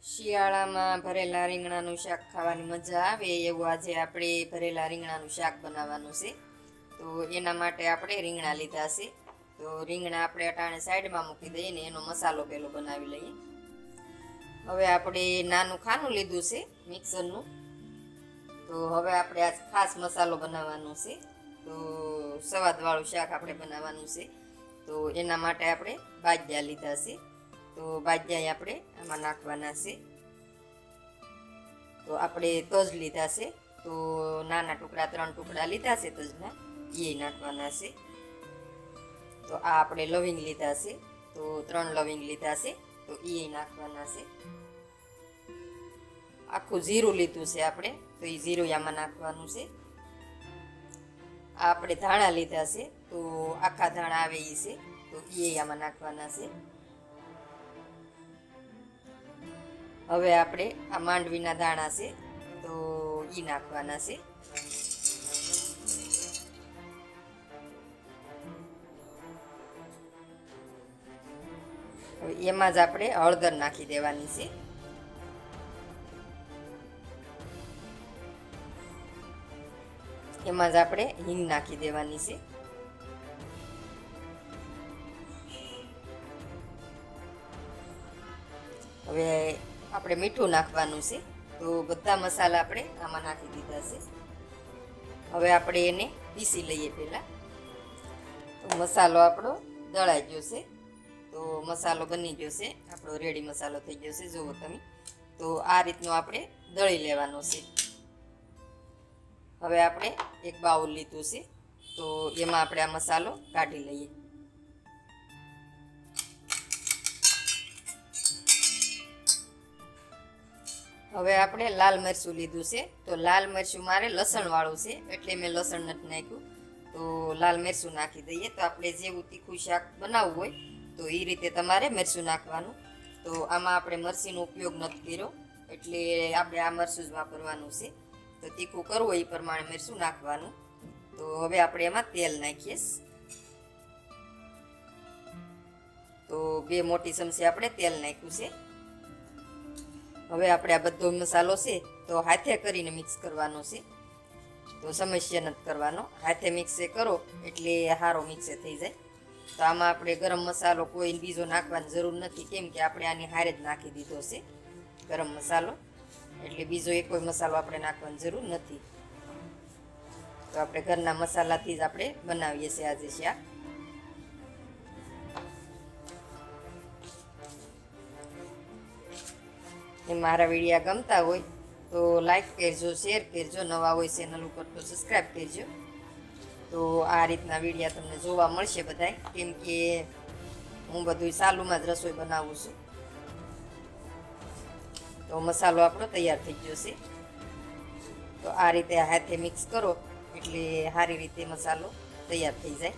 શિયાળામાં ભરેલા રીંગણાનું શાક ખાવાની મજા આવે એવું આજે આપણે ભરેલા રીંગણાનું શાક બનાવવાનું છે. તો એના માટે આપણે રીંગણા લીધા છે. તો રીંગણા આપણે અટાણે સાઈડમાં મૂકી દઈએ ને એનો મસાલો પેલો બનાવી લઈએ. હવે આપણે નાનું ખાનું લીધું છે મિક્સરનું. તો હવે આપણે આ ખાસ મસાલો બનાવવાનો છે. તો સ્વાદવાળું શાક આપણે બનાવવાનું છે. તો એના માટે આપણે બાજ્યા લીધા છે. તો બાજ્યા આપણે આમાં નાખવાના છે. તો આપણે તજ લીધા છે. તો નાના ટુકડા 3 ટુકડા લીધા છે તજના, એ નાખવાના છે. તો આ આપણે લવિંગ લીધા છે. તો 3 લવિંગ લીધા છે. તો એ નાખવાના છે. આખું જીરું લીધું છે આપણે, તો એ જીરું આમાં નાખવાનું છે. આ આપણે ધાણા લીધા છે. તો આખા ધાણા આવે એ છે, તો એ આમાં નાખવાના છે. હવે આપણે આ માંડવીના દાણા છે, તો એ નાખવાના છે. હવે એમાં જ આપણે હળદર નાખી દેવાની છે. એમાં જ આપણે હિંગ નાખી દેવાની છે. હવે આપણે મીઠું નાખવાનું છે. તો બધા મસાલા આપણે આમાં નાખી દીધા છે. હવે આપણે એને પીસી લઈએ પહેલાં. તો મસાલો આપણો દળાઈ ગયો છે. તો મસાલો બની ગયો છે, આપણો રેડી મસાલો થઈ ગયો છે, જુઓ તમે. તો આ રીતનો આપણે દળી લેવાનો છે. હવે આપણે એક બાઉલ લીધું છે. તો એમાં આપણે આ મસાલો કાઢી લઈએ. હવે આપણે લાલ મરચું લીધું છે. તો લાલ મરચું મારે લસણવાળું છે, એટલે મેં લસણ નથી નાખ્યું. તો લાલ મરચું નાખી દઈએ. તો આપણે જેવું તીખું શાક બનાવવું હોય તો એ રીતે તમારે મરચું નાખવાનું. તો આમાં આપણે મરચીનો ઉપયોગ નથી કર્યો, એટલે આપણે આ મરચું જ વાપરવાનું છે. તો તીખું કરવું હોય એ પ્રમાણે મરચું નાખવાનું. તો હવે આપણે એમાં તેલ નાખીએ. તો 2 મોટી ચમચી આપણે તેલ નાખ્યું છે. હવે આપણે આ બધો મસાલો છે તો હાથે કરીને મિક્સ કરવાનો છે. તો સમસ્યા નથી કરવાનો, હાથે મિક્સે કરો એટલે સારો મિક્સે થઈ જાય. તો આમાં આપણે ગરમ મસાલો કોઈ બીજો નાખવાની જરૂર નથી, કેમ કે આપણે આની હારે જ નાખી દીધો છે ગરમ મસાલો, એટલે બીજો એક કોઈ મસાલો આપણે નાખવાની જરૂર નથી. તો આપણે ઘરના મસાલાથી જ આપણે બનાવીએ છીએ આજે શાક. મારા વિડીયા ગમતા હોય તો લાઈક કરજો, શેર કરજો, નવા હોય ચેનલ ઉપર તો સબસ્ક્રાઈબ કરજો. તો આ રીતના વિડીયા તમને જોવા મળશે બધાય, કેમ કે હું બધું સાલુમાં જ રસોઈ બનાવું છું. તો મસાલો આપણો તૈયાર થઈ ગયો છે. તો આ રીતે હાથે મિક્સ કરો એટલે સારી રીતે મસાલો તૈયાર થઈ જાય.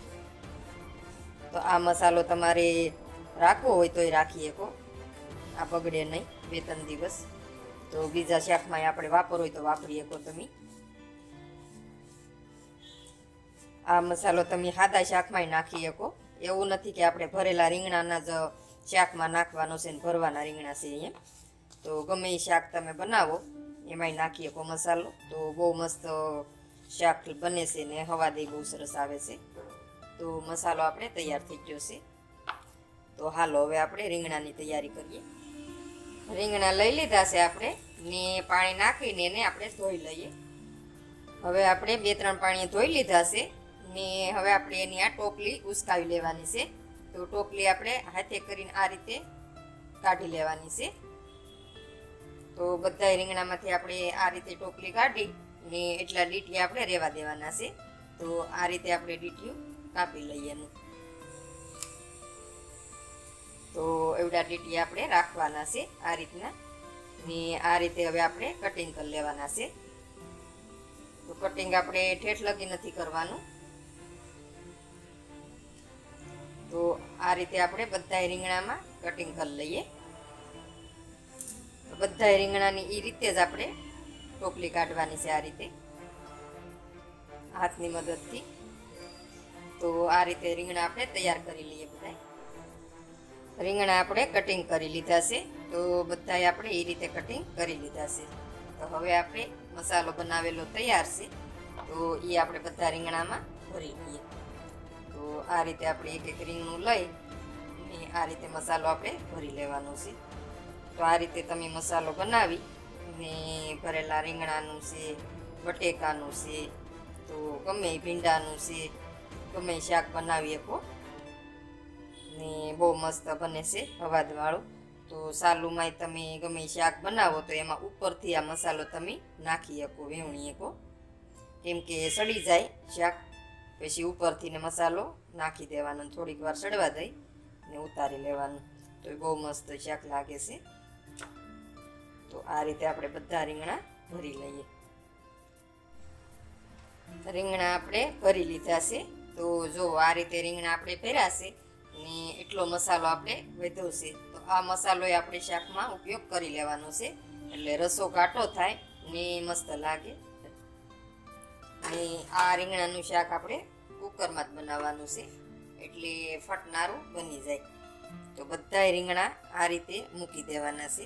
તો આ મસાલો તમારે રાખવો હોય તોય રાખી શકો, આ બગડે નહીં 2-3 દિવસ. તો બીજા શાકમાં આપણે વાપરવો હોય તો વાપરી શકો તમે. આ મસાલો તમે સાદા શાકમાંય નાખી શકો, એવું નથી કે આપણે ભરેલા રીંગણાના જ શાકમાં નાખવાનો છે ને ભરવાના રીંગણા છે એમ. તો ગમે એ શાક તમે બનાવો એમાંય નાખી શકો મસાલો. તો બહુ મસ્ત શાક બને છે ને હવાદે બહુ સરસ આવે છે. તો મસાલો આપણે તૈયાર થઈ ગયો છે. તો હાલો હવે આપણે રીંગણાની તૈયારી કરીએ. રીંગણા લઈ લીધા છે આપણે ને પાણી નાખીને એને આપણે ધોઈ લઈએ. હવે આપણે 2-3 પાણી ધોઈ લીધા છે ને હવે આપણે એની આ ટોપલી ઉસકાવી લેવાની છે. તો ટોપલી આપણે હાથે કરીને આ રીતે કાઢી લેવાની છે. તો બધા રીંગણામાંથી આપણે આ રીતે ટોપલી કાઢી ને એટલા ડીટી આપણે રહેવા દેવાના છે. તો આ રીતે આપણે ડીટીયું કાપી લઈએ એનું. તો એવડા ડીટી આપણે રાખવાના છે આ રીતના. ને આ રીતે હવે આપણે કટિંગ કરી લેવાના છે. તો કટિંગ આપણે ઠેઠ લગી નથી કરવાનું. તો આ રીતે આપણે બધા રીંગણામાં કટિંગ કરી લઈએ. તો બધા રીંગણાની એ રીતે જ આપણે ટોપલી કાઢવાની છે, આ રીતે હાથની મદદથી. તો આ રીતે રીંગણા આપણે તૈયાર કરી લઈએ બધા. રીંગણા આપણે કટિંગ કરી લીધા છે. તો બધાય આપણે એ રીતે કટિંગ કરી લીધા છે. તો હવે આપણે મસાલો બનાવેલો તૈયાર છે. તો એ આપણે બધા રીંગણામાં ભરી લઈએ. તો આ રીતે આપણે એક એક રીંગણું લઈ અને આ રીતે મસાલો આપણે ભરી લેવાનો છે. તો આ રીતે તમે મસાલો બનાવી ને ભરેલા રીંગણાનું છે, બટેકાનું છે, તો ગમે ભીંડાનું છે, ગમે શાક બનાવી શકો ને બહુ મસ્ત બને છે અવાદવાળું. તો સાલુમાંય તમે ગમે શાક બનાવો તો એમાં ઉપરથી આ મસાલો તમે નાખી શકો, વેવણી શકો, કેમ કે સડી જાય શાક. પછી ઉપરથી ને મસાલો નાખી દેવાનો, થોડીક વાર સડવા દઈ ને ઉતારી લેવાનું. તો એ બહુ મસ્ત શાક લાગે છે. તો આ રીતે આપણે બધા રીંગણા ભરી લઈએ. રીંગણા આપણે ભરી લીધા છે. તો જો આ રીતે રીંગણા આપણે ભર્યા છે ને એટલો મસાલો આપણે વધ્યો છે. તો આ મસાલો આપણે શાકમાં ઉપયોગ કરી લેવાનો છે, એટલે રસો ઘાટો થાય ને મસ્ત લાગે. ને આ રીંગણાનું શાક આપણે કુકરમાં જ બનાવવાનું છે, એટલે ફટનારું બની જાય. તો બધા રીંગણા આ રીતે મૂકી દેવાના છે.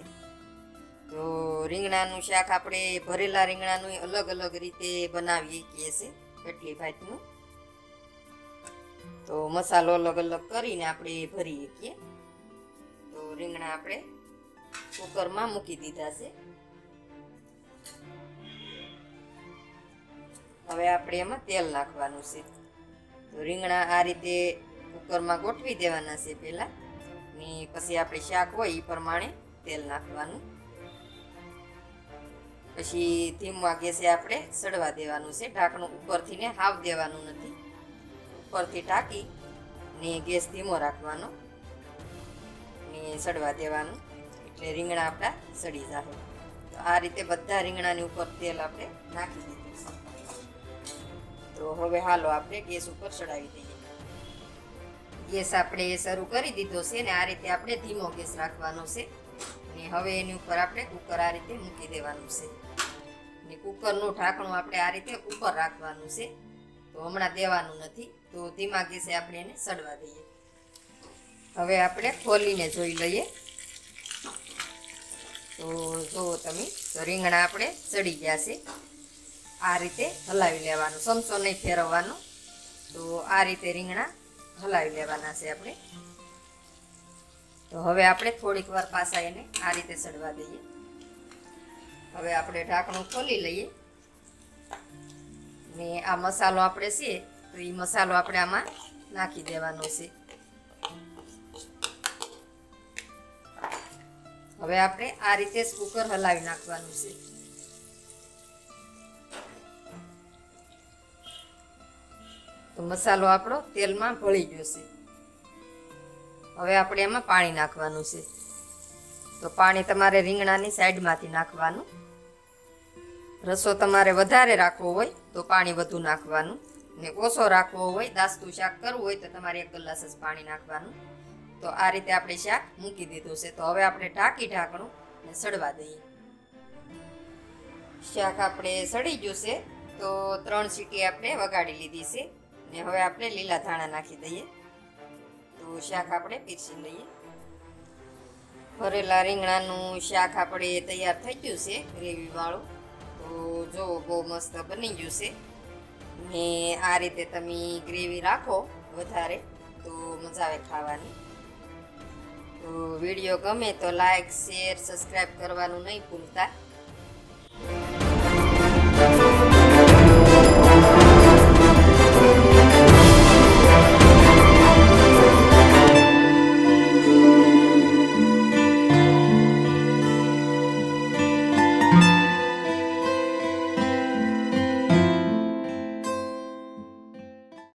તો રીંગણાનું શાક આપણે ભરેલા રીંગણાનું અલગ અલગ રીતે બનાવીએ કહીએ છીએ, કેટલી ભાતનું. તો મસાલો અલગ અલગ કરીને આપણે ભરીએ છીએ. તો રીંગણા આપણે કુકરમાં મૂકી દીધા છે. હવે આપણે એમાં તેલ નાખવાનું છે. તો રીંગણા આ રીતે કુકરમાં ગોઠવી દેવાના છે પહેલાં, ને પછી આપણે શાક હોય એ પ્રમાણે તેલ નાખવાનું. પછી ધીમા ગેસે આપણે સડવા દેવાનું છે. ઢાંકણું ઉપરથી ને હાવ દેવાનું નથી, ઉપરથી ઢાંકી ને ગેસ ધીમો રાખવાનો ને સડવા દેવાનું, એટલે રીંગણા આપણા સડી જાય. તો આ રીતે બધા રીંગણાની ઉપર તેલ આપણે નાખી દીધું છે. તો હવે હાલો આપણે ગેસ ઉપર ચડાવી દઈએ. ગેસ આપણે શરૂ કરી દીધો છે ને આ રીતે આપણે ધીમો ગેસ રાખવાનો છે. ને હવે એની ઉપર આપણે કુકર આ રીતે મૂકી દેવાનું છે. ને કુકરનું ઢાંકણું આપણે આ રીતે ઉપર રાખવાનું છે, તો હમણાં દેવાનું નથી. તો ધીમા ગેસે આપણે એને સડવા દઈએ. હવે આપણે ખોલીને જોઈ લઈએ. તો જુઓ તમે, તો રીંગણા આપણે સડી ગયા છે. આ રીતે હલાવી લેવાનું, સમસો નહીં ફેરવવાનો. તો આ રીતે રીંગણા હલાવી લેવાના છે આપણે. તો હવે આપણે થોડીક વાર પાછા એને આ રીતે સડવા દઈએ. હવે આપણે ઢાંકણું ખોલી લઈએ ને આ મસાલો આપણે છે તો એ મસાલો આપણે આમાં નાખી દેવાનો છે. હવે આપણે આ રીતે જ કુકર હલાવી નાખવાનું છે. તો મસાલો આપણો તેલમાં ભળી ગયો છે. હવે આપણે એમાં પાણી નાખવાનું છે. તો પાણી તમારે રીંગણાની સાઈડમાંથી નાખવાનું. રસો તમારે વધારે રાખવો હોય તો પાણી વધુ નાખવાનું, ને ઓછો રાખવો હોય, દાસતું શાક કરવું હોય તો તમારે 1 ગ્લાસ જ પાણી નાખવાનું. તો આ રીતે આપણે શાક મૂકી દીધું છે. તો હવે આપણે ઢાંકણું ને સડવા દઈએ. શાક આપણે સડી ગયું છે. તો 3 સીટી આપણે વગાડી લીધી છે. ને હવે આપણે લીલા ધાણા નાખી દઈએ. તો શાક આપણે પીરસી લઈએ. ભરેલા રીંગણાનું શાક આપણે તૈયાર થઈ ગયું છે, ગ્રેવી વાળું. તો જો બહુ મસ્ત બની ગયું છે. ને આ રીતે તમે ગ્રેવી રાખો વધારે તો મજા આવે ખાવાની. તો વિડીયો ગમે તો લાઈક, શેર, સબસ્ક્રાઈબ કરવાનું નહીં ભૂલતા.